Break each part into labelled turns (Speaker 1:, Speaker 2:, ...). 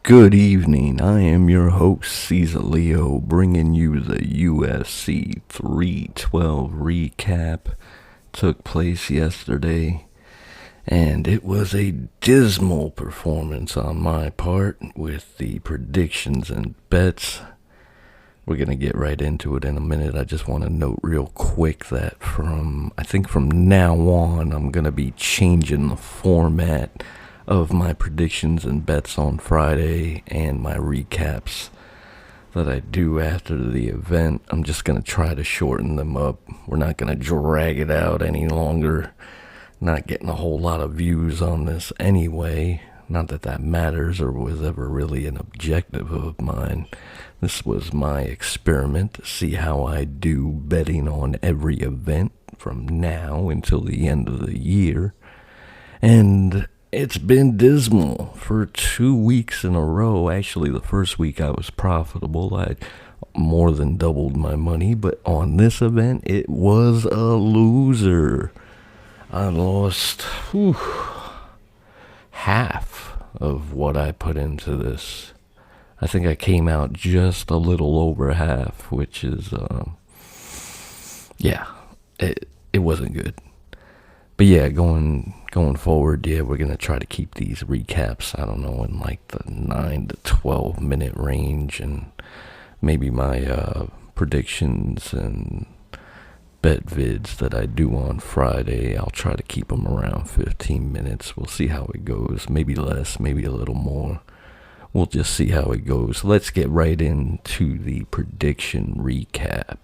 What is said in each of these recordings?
Speaker 1: Good evening. I am your host, Caesar Leo, bringing you the UFC 312 recap. Took place yesterday, and it was a dismal performance on my part with the predictions and bets. We're going to get right into it in a minute. I just want to note real quick that from now on, I'm going to be changing the format of my predictions and bets on Friday and my recaps that I do after the event. I'm just going to try to shorten them up. We're not going to drag it out any longer. Not getting a whole lot of views on this anyway. Not that that matters or was ever really an objective of mine. This was my experiment to see how I do betting on every event from now until the end of the year. And it's been dismal for 2 weeks in a row. Actually, the first week I was profitable. I more than doubled my money. But on this event, it was a loser. I lost half of what I put into this. I think I came out just a little over half, which is, it wasn't good. But yeah, going forward, we're going to try to keep these recaps, I don't know, in like the 9 to 12 minute range, and maybe my predictions and bet vids that I do on Friday, I'll try to keep them around 15 minutes. We'll see how it goes. Maybe less, maybe a little more. We'll just see how it goes. Let's get right into the prediction recap.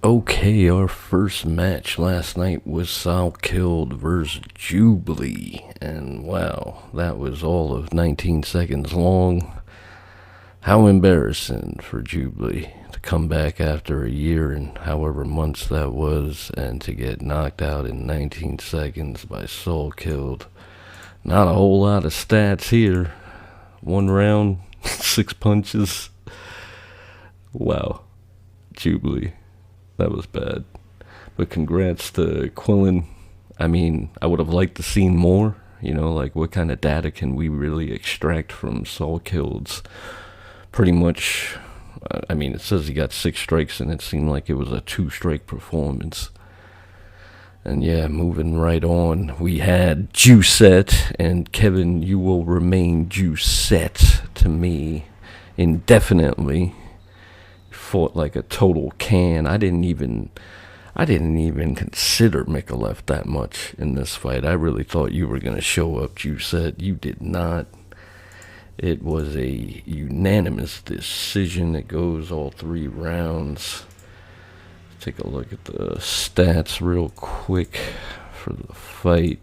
Speaker 1: Okay, our first match last night was Salkilled versus Jubilee, and wow, that was all of 19 seconds long. How embarrassing for Jubilee to come back after a year and however months that was, and to get knocked out in 19 seconds by Salkilled. Not a whole lot of stats here. 1 round, 6 punches. Wow, Jubilee. That was bad. But congrats to Quillen. I mean, I would have liked to seen more. You know, like what kind of data can we really extract from Salkilled's pretty much, I mean, it says he got 6 strikes and it seemed like it was a 2-strike performance. And yeah, moving right on, we had Juicette, and Kevin, you will remain Juicette to me indefinitely. Fought like a total can. I didn't even consider Micallef that much in this fight. I really thought you were going to show up, Juicette. You did not. It was a unanimous decision. It goes all 3 rounds. Take a look at the stats real quick for the fight.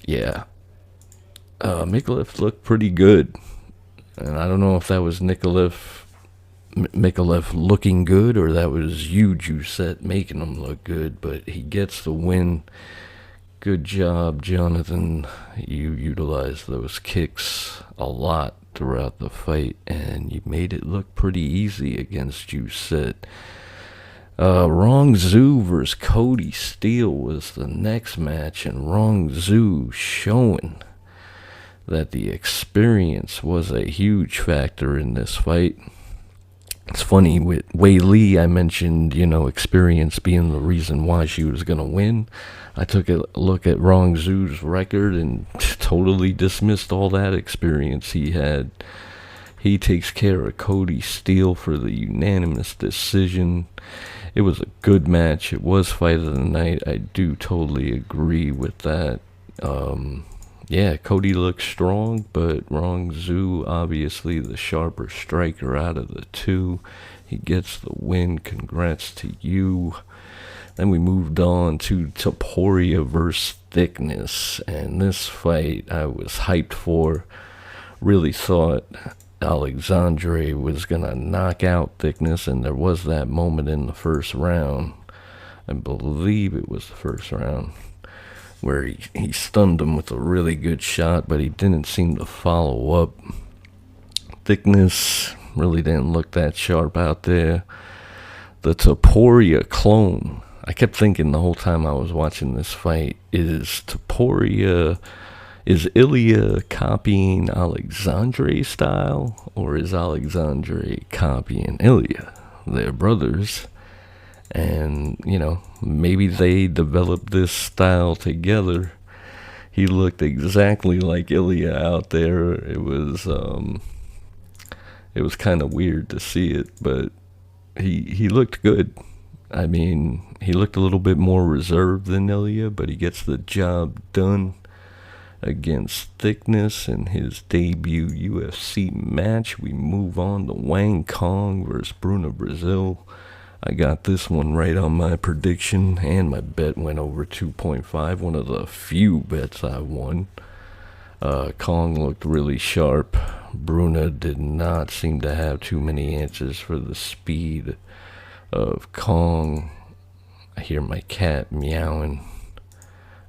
Speaker 1: Yeah. Micallef looked pretty good. And I don't know if that was Micallef looking good or that was you, Juicette, making him look good. But he gets the win. Good job, Jonathan. You utilized those kicks a lot throughout the fight, and you made it look pretty easy against Juicette. Rong Zhu versus Cody Steele was the next match, and Rong Zhu showing that the experience was a huge factor in this fight. It's funny, with Wei Li, I mentioned, experience being the reason why she was going to win. I took a look at Rong Zhu's record and totally dismissed all that experience he had. He takes care of Cody Steele for the unanimous decision. It was a good match. It was fight of the night. I do totally agree with that. Yeah, Cody looks strong, but Rong Zhu, obviously the sharper striker out of the 2. He gets the win. Congrats to you. Then we moved on to Topuria versus Thickness, and this fight I was hyped for. Really thought Alexandre was going to knock out Thickness, and there was that moment in the first round. I believe it was the first round, where he stunned him with a really good shot, but he didn't seem to follow up. Thickness really didn't look that sharp out there. The Topuria clone, I kept thinking the whole time I was watching this fight, is Ilya copying Alexandre's style, or is Alexandre copying Ilya? They're brothers, and, maybe they developed this style together. He looked exactly like Ilya out there. It was kind of weird to see it, but he looked good. I mean, he looked a little bit more reserved than Ilya, but he gets the job done against Thickness in his debut UFC match. We move on to Wang Kong versus Bruno Brazil. I got this one right on my prediction, and my bet went over 2.5, one of the few bets I won. Kong looked really sharp. Bruno did not seem to have too many answers for the speed of Kong. I hear my cat meowing.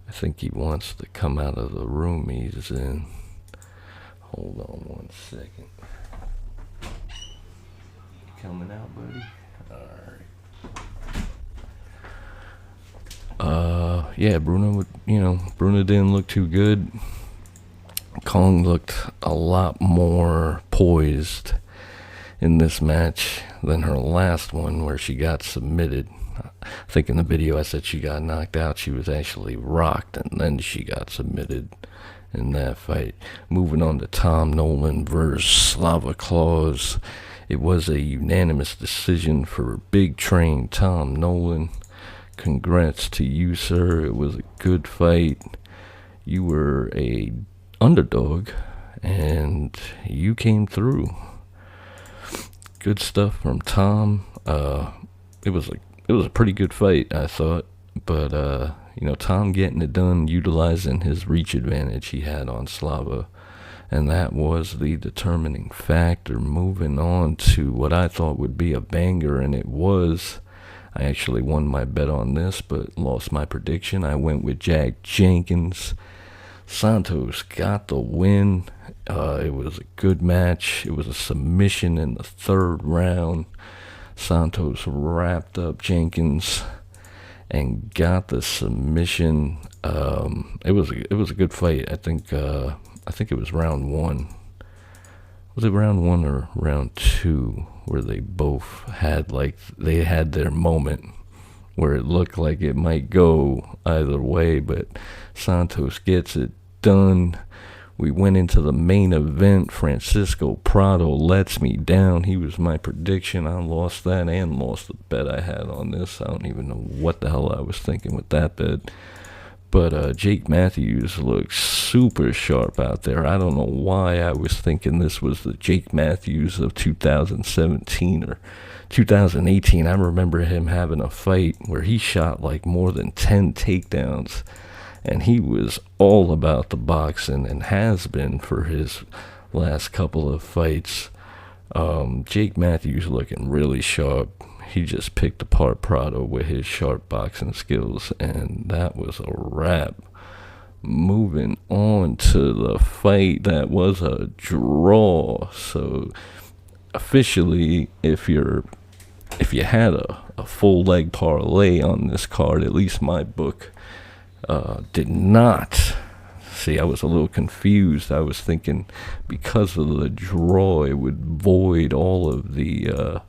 Speaker 1: I think he wants to come out of the room he's in. Hold on 1 second. You coming out, buddy? Alright. Yeah, Bruno didn't look too good. Kong looked a lot more poised in this match than her last one, where she got submitted. I think in the video I said she got knocked out. She was actually rocked, and then she got submitted in that fight. Moving on to Tom Nolan versus Slava Claus. It was a unanimous decision for Big Train Tom Nolan. Congrats to you, sir. It was a good fight. You were a underdog, and you came through. Good stuff from Tom. It was a pretty good fight, I thought, but Tom getting it done, utilizing his reach advantage he had on Slava, and that was the determining factor. Moving on to what I thought would be a banger, and it was. I actually won my bet on this, but lost my prediction. I went with Jack Jenkins. Santos got the win. It was a good match. It was a submission in the third round. Santos wrapped up Jenkins and got the submission. It was a good fight. I think it was round one. Was it round one or round two where they both had they had their moment where it looked like it might go either way, but Santos gets it done. We went into the main event. Francisco Prado lets me down. He was my prediction. I lost that and lost the bet I had on this. I don't even know what the hell I was thinking with that bet. But Jake Matthews looks super sharp out there. I don't know why I was thinking this was the Jake Matthews of 2017 or 2018. I remember him having a fight where he shot more than 10 takedowns. And he was all about the boxing and has been for his last couple of fights. Jake Matthews looking really sharp. He just picked apart Prado with his sharp boxing skills, and that was a wrap. Moving on to the fight that was a draw. So officially, if you had a full leg parlay on this card, at least my book did not. See, I was a little confused. I was thinking because of the draw, it would void all of the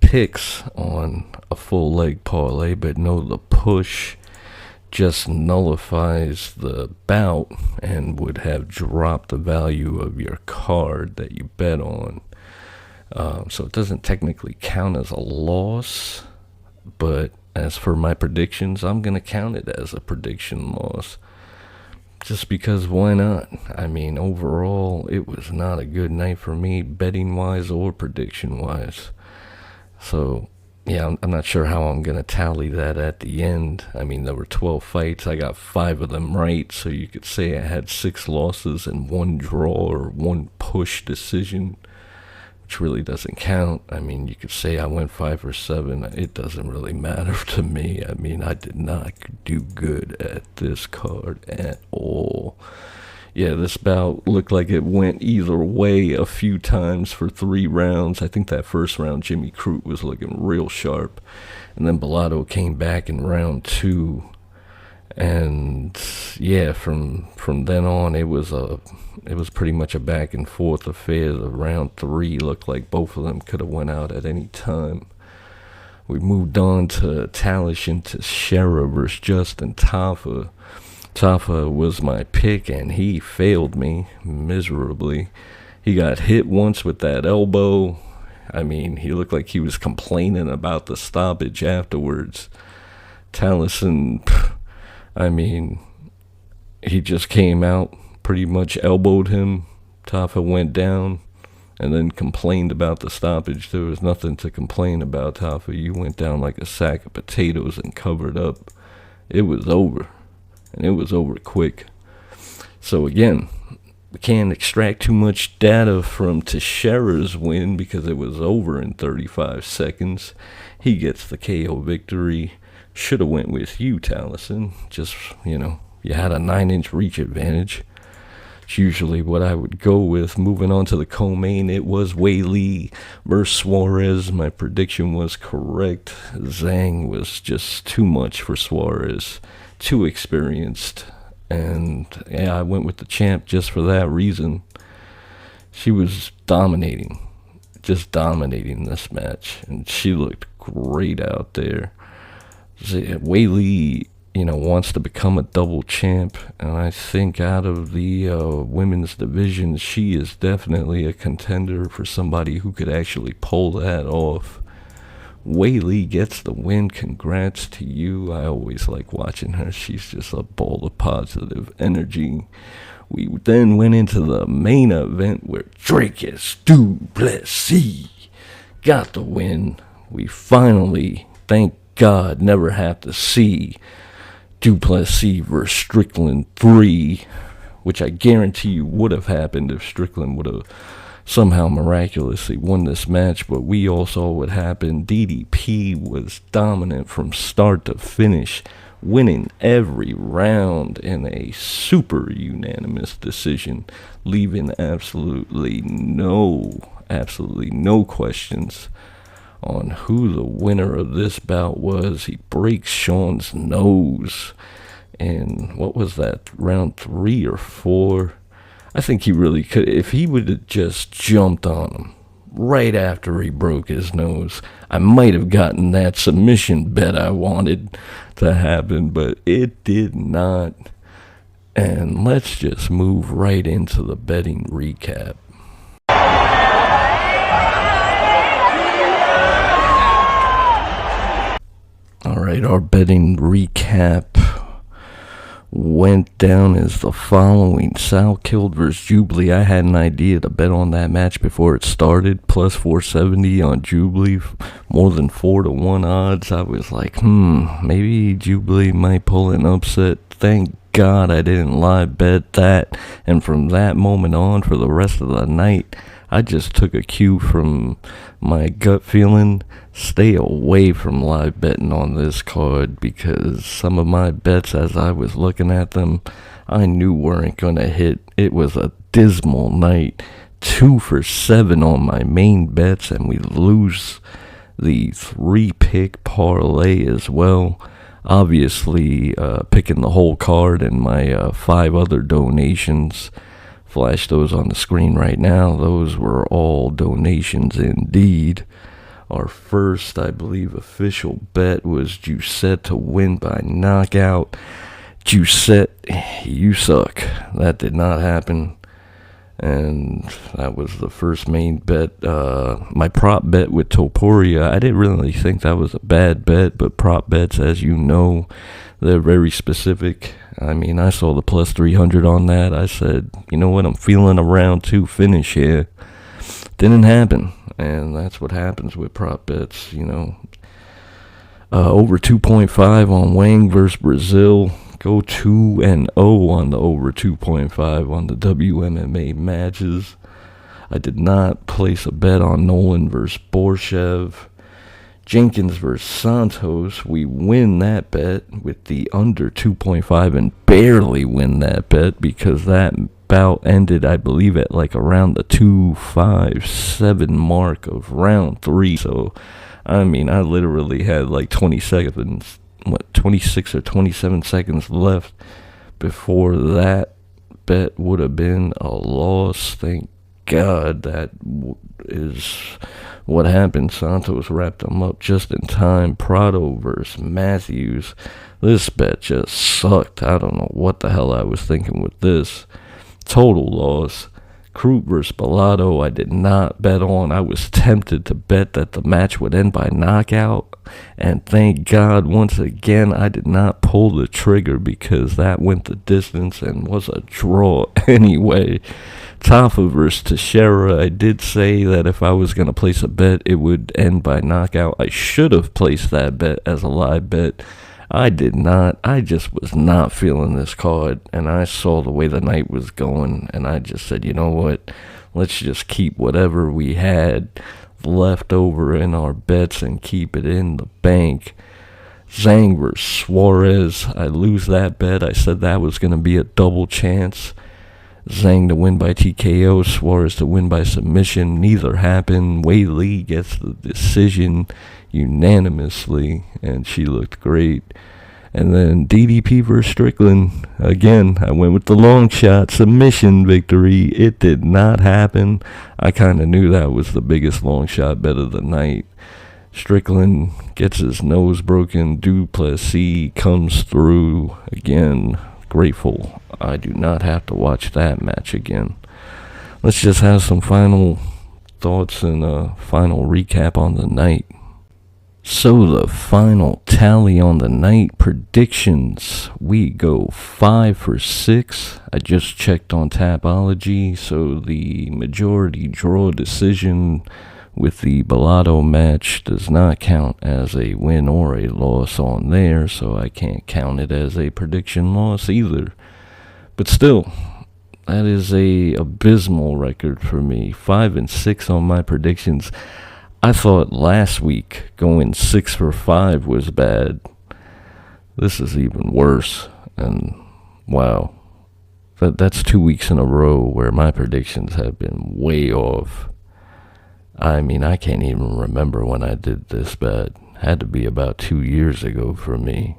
Speaker 1: picks on a full leg parlay, but no, the push just nullifies the bout and would have dropped the value of your card that you bet on. So it doesn't technically count as a loss, but as for my predictions, I'm going to count it as a prediction loss. Just because, why not? I mean, overall, it was not a good night for me, betting-wise or prediction-wise. So, yeah, I'm not sure how I'm going to tally that at the end. I mean, there were 12 fights. I got 5 of them right, so you could say I had 6 losses and 1 draw or 1 push decision, which really doesn't count. I mean, you could say I went 5 or 7. It doesn't really matter to me. I mean, I did not do good at this card at all. Yeah, this bout looked like it went either way a few times for 3 rounds. I think that first round, Jimmy Crute was looking real sharp. And then Bellato came back in round 2. And yeah, from then on, it was pretty much a back and forth affair. The round 3 looked like both of them could have went out at any time. We moved on to Talish and Teixeira versus Justin Tafa. Tafa was my pick, and he failed me miserably. He got hit once with that elbow. I mean, he looked like he was complaining about the stoppage afterwards. Taliesin, I mean, he just came out, pretty much elbowed him. Tafa went down and then complained about the stoppage. There was nothing to complain about, Tafa. You went down like a sack of potatoes and covered up. It was over. And it was over quick. So again, we can't extract too much data from Teixeira's win because it was over in 35 seconds. He gets the KO victory. Should have went with you, Taliesin. Just, you had a 9-inch reach advantage. It's usually what I would go with. Moving on to the co-main, it was Weili versus Suarez. My prediction was correct. Zhang was just too much for Suarez. Too experienced, and yeah, I went with the champ just for that reason. She was just dominating this match, and she looked great out there. Weili, wants to become a double champ, and I think out of the women's division, she is definitely a contender for somebody who could actually pull that off. Weili gets the win. Congrats to you. I always like watching her. She's just a ball of positive energy. We then went into the main event where Dricus du Plessis got the win. We finally, thank God, never have to see du Plessis versus Strickland 3, which I guarantee you would have happened if Strickland would have somehow miraculously won this match, but we all saw what happened. DDP was dominant from start to finish, winning every round in a super unanimous decision, leaving absolutely no questions on who the winner of this bout was. He breaks Sean's nose in, what was that, round 3 or 4? I think he really could. If he would have just jumped on him right after he broke his nose, I might have gotten that submission bet I wanted to happen, but it did not. And let's just move right into the betting recap. All right, our betting recap went down as the following. Sal Killed versus Jubilee. I had an idea to bet on that match before it started. Plus 470 on Jubilee. More than 4-1 odds. I was like, maybe Jubilee might pull an upset. Thank God I didn't live bet that. And from that moment on, for the rest of the night, I just took a cue from my gut feeling. Stay away from live betting on this card, because some of my bets, as I was looking at them, I knew weren't going to hit. It was a dismal night. 2 for 7 on my main bets, and we lose the 3-pick parlay as well. Obviously, picking the whole card and my 5 other donations. Flash those on the screen right now. Those were all donations indeed. Our first, I believe, official bet was Giuseppe to win by knockout. Giuseppe, you suck. That did not happen. And that was the first main bet. My prop bet with Topuria, I didn't really think that was a bad bet, but prop bets, as you know, they're very specific. I mean, I saw the plus 300 on that. I said, you know what, I'm feeling a round 2 finish here. Didn't happen, and that's what happens with prop bets, Over 2.5 on Wang versus Brazil. Go 2-0 on the over 2.5 on the WMMA matches. I did not place a bet on Nolan versus Borshev. Jenkins versus Santos, we win that bet with the under 2.5 and barely win that bet because that bout ended, I believe, at like around the 2:57 mark of round 3. So, I mean, I literally had like 26 or 27 seconds left before that bet would have been a loss. Thank God that is what happened. Santos wrapped him up just in time. Prado versus Matthews. This bet just sucked. I don't know what the hell I was thinking with this. Total loss. Crute versus Bellato, I did not bet on. I was tempted to bet that the match would end by knockout. And thank God, once again, I did not pull the trigger because that went the distance and was a draw anyway. Tafa versus Teixeira, I did say that if I was going to place a bet, it would end by knockout. I should have placed that bet as a live bet. I did not. I just was not feeling this card, and I saw the way the night was going, and I just said, you know what, let's just keep whatever we had left over in our bets and keep it in the bank. Zhang versus Suarez, I lose that bet. I said that was going to be a double chance. Zhang to win by TKO, Suarez to win by submission. Neither happened. Wei Li gets the decision unanimously, and she looked great. And then DDP versus Strickland. Again, I went with the long shot submission victory. It did not happen. I kind of knew that was the biggest long shot bet of the night. Strickland gets his nose broken. Duplessis comes through. Again, grateful I do not have to watch that match again. Let's just have some final thoughts and a final recap on the night. So the final tally on the night predictions, we go 5 for 6. I just checked on Tapology, so the majority draw decision with the Bellato match does not count as a win or a loss on there, so I can't count it as a prediction loss either. But still, that is a abysmal record for me. 5 and 6 on my predictions. I thought last week going 6 for 5 was bad. This is even worse. And wow, that's 2 weeks in a row where my predictions have been way off. I mean, I can't even remember when I did this bet. Had to be about 2 years ago for me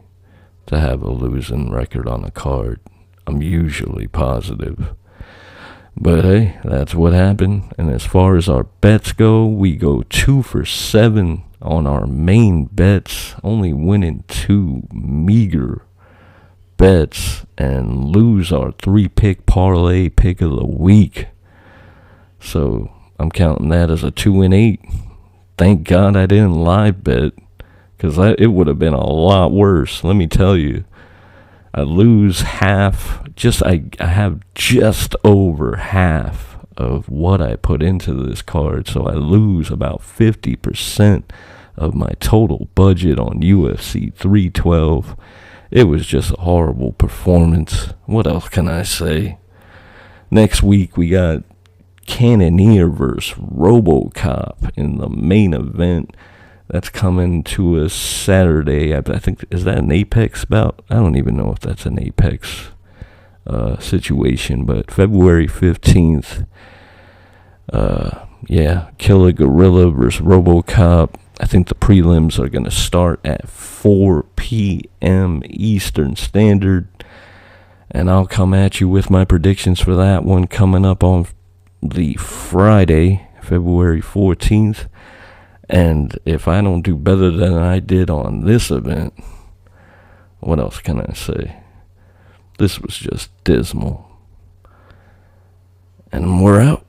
Speaker 1: to have a losing record on a card. I'm usually positive. But hey, that's what happened. And as far as our bets go, we go 2 for 7 on our main bets, only winning 2 meager bets, and lose our 3-pick parlay pick of the week. So I'm counting that as a 2 and 8. Thank God I didn't live bet, because it would have been a lot worse, let me tell you. I lose half, I have just over half of what I put into this card, so I lose about 50% of my total budget on UFC 312. It was just a horrible performance. What else can I say? Next week we got Cannoneer versus RoboCop in the main event. That's coming to us Saturday. I think, is that an Apex bout? I don't even know if that's an Apex situation, but February 15th. Killer Gorilla versus RoboCop. I think the prelims are going to start at 4 p.m. Eastern Standard. And I'll come at you with my predictions for that one coming up on the Friday, February 14th. And if I don't do better than I did on this event, what else can I say? This was just dismal. And we're out.